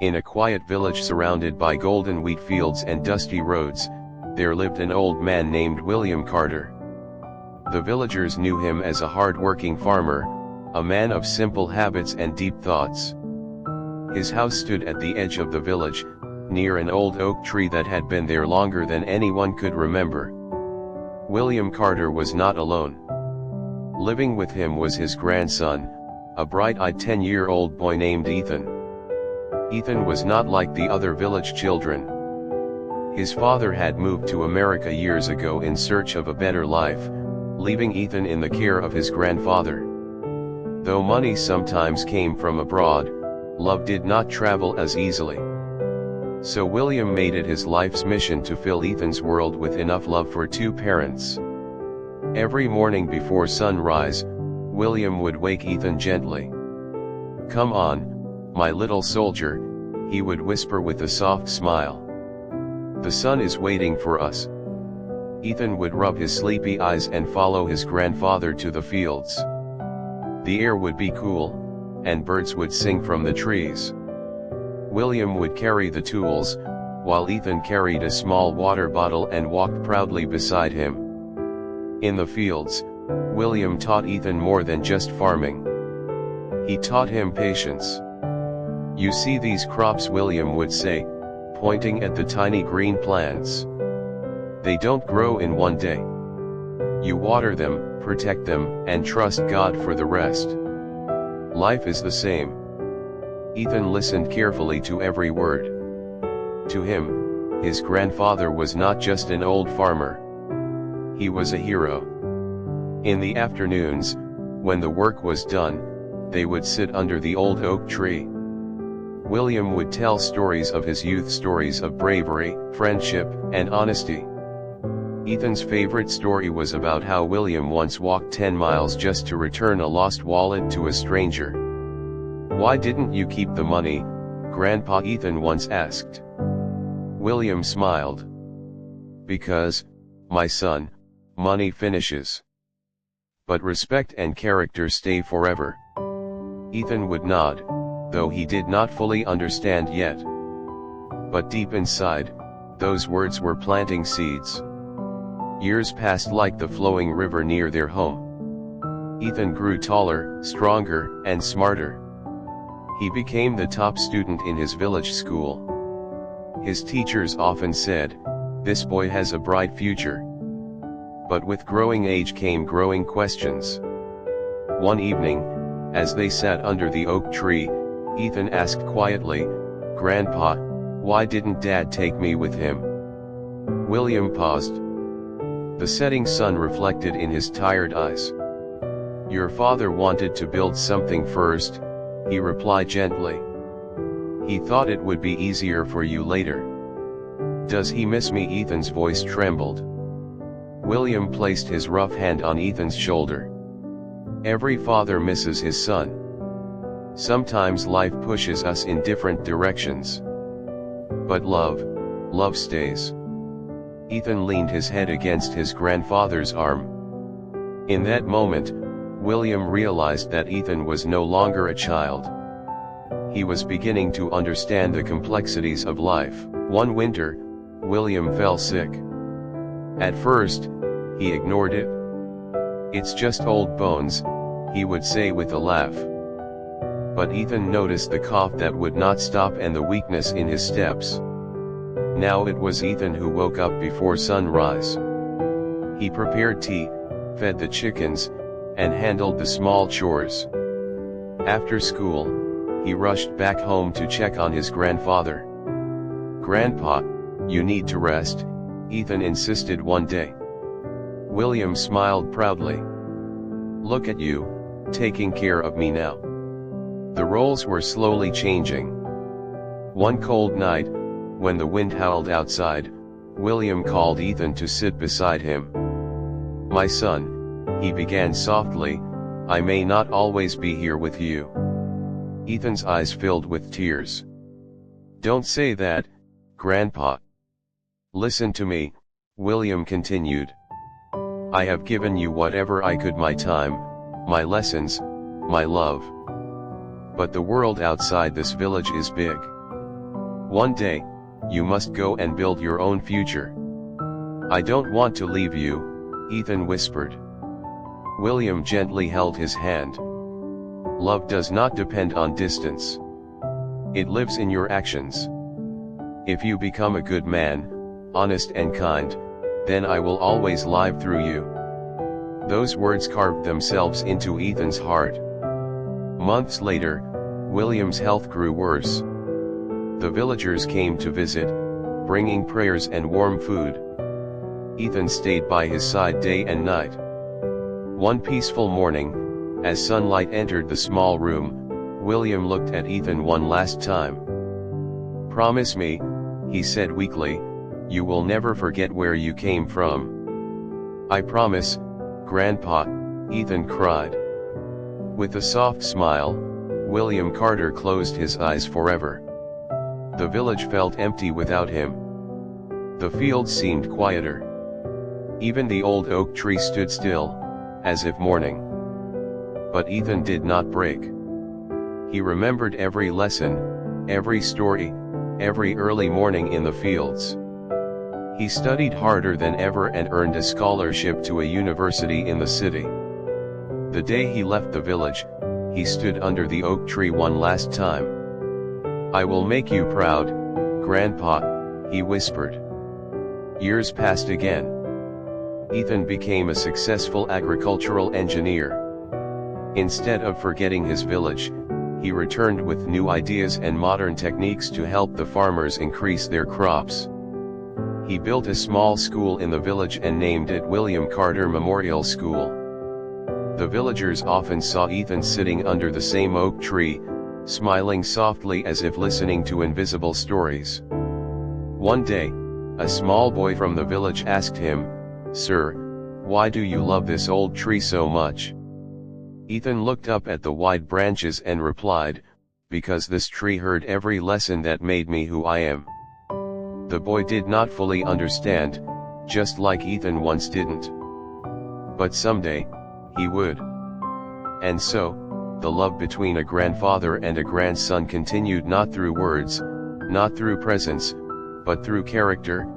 In a quiet village surrounded by golden wheat fields and dusty roads, there lived an old man named William Carter. The villagers knew him as a hard-working farmer, a man of simple habits and deep thoughts. His house stood at the edge of the village, near an old oak tree that had been there longer than anyone could remember. William Carter was not alone. Living with him was his grandson, a bright-eyed 10-year-old boy named Ethan. Ethan was not like the other village children. His father had moved to America years ago in search of a better life, leaving Ethan in the care of his grandfather. Though money sometimes came from abroad, love did not travel as easily. So William made it his life's mission to fill Ethan's world with enough love for two parents. Every morning before sunrise, William would wake Ethan gently. "Come on, my little soldier," he would whisper with a soft smile. "The sun is waiting for us." Ethan would rub his sleepy eyes and follow his grandfather to the fields. The air would be cool, and birds would sing from the trees. William would carry the tools, while Ethan carried a small water bottle and walked proudly beside him. In the fields, William taught Ethan more than just farming. He taught him patience. "You see these crops," William would say, pointing at the tiny green plants. "They don't grow in one day. You water them, protect them, and trust God for the rest. Life is the same." Ethan listened carefully to every word. To him, his grandfather was not just an old farmer. He was a hero. In the afternoons, when the work was done, they would sit under the old oak tree. William would tell stories of his youth, stories of bravery, friendship, and honesty. Ethan's favorite story was about how William once walked 10 miles just to return a lost wallet to a stranger. "Why didn't you keep the money, Grandpa?" Ethan once asked. William smiled. "Because, my son, money finishes. But respect and character stay forever." Ethan would nod, though he did not fully understand yet. But deep inside, those words were planting seeds. Years passed like the flowing river near their home. Ethan grew taller, stronger, and smarter. He became the top student in his village school. His teachers often said, "This boy has a bright future." But with growing age came growing questions. One evening, as they sat under the oak tree, Ethan asked quietly, "Grandpa, why didn't Dad take me with him?" William paused. The setting sun reflected in his tired eyes. "Your father wanted to build something first," he replied gently. "He thought it would be easier for you later." "Does he miss me?" Ethan's voice trembled. William placed his rough hand on Ethan's shoulder. "Every father misses his son. Sometimes life pushes us in different directions. But love stays." Ethan leaned his head against his grandfather's arm. In that moment, William realized that Ethan was no longer a child. He was beginning to understand the complexities of life. One winter, William fell sick. At first, he ignored it. "It's just old bones," he would say with a laugh. But Ethan noticed the cough that would not stop and the weakness in his steps. Now it was Ethan who woke up before sunrise. He prepared tea, fed the chickens, and handled the small chores. After school, he rushed back home to check on his grandfather. "Grandpa, you need to rest," Ethan insisted one day. William smiled proudly. "Look at you, taking care of me now." The roles were slowly changing. One cold night, when the wind howled outside, William called Ethan to sit beside him. "My son," he began softly, "I may not always be here with you." Ethan's eyes filled with tears. "Don't say that, Grandpa. Listen to me," William continued. "I have given you whatever I could, my time, my lessons, my love. But the world outside this village is big. One day, you must go and build your own future. I don't want to leave you, Ethan whispered. William gently held his hand. Love does not depend on distance. It lives in your actions. If you become a good man, honest and kind, then I will always live through you. Those words carved themselves into Ethan's heart. Months later, William's health grew worse. The villagers came to visit, bringing prayers and warm food. Ethan stayed by his side day and night. One peaceful morning, as sunlight entered the small room, William looked at Ethan one last time. Promise me, he said weakly, you will never forget where you came from. I promise, Grandpa, Ethan cried. With a soft smile, William Carter closed his eyes forever. The village felt empty without him. The fields seemed quieter. Even the old oak tree stood still, as if mourning. But Ethan did not break. He remembered every lesson, every story, every early morning in the fields. He studied harder than ever and earned a scholarship to a university in the city. The day he left the village, he stood under the oak tree one last time. I will make you proud, Grandpa, he whispered. Years passed again. Ethan became a successful agricultural engineer. Instead of forgetting his village, he returned with new ideas and modern techniques to help the farmers increase their crops. He built a small school in the village and named it William Carter Memorial School. The villagers often saw Ethan sitting under the same oak tree, smiling softly as if listening to invisible stories. One day, a small boy from the village asked him, Sir, why do you love this old tree so much? Ethan looked up at the wide branches and replied, Because this tree heard every lesson that made me who I am. The boy did not fully understand, just like Ethan once didn't. But someday, he would. And so, the love between a grandfather and a grandson continued not through words, not through presents, but through character,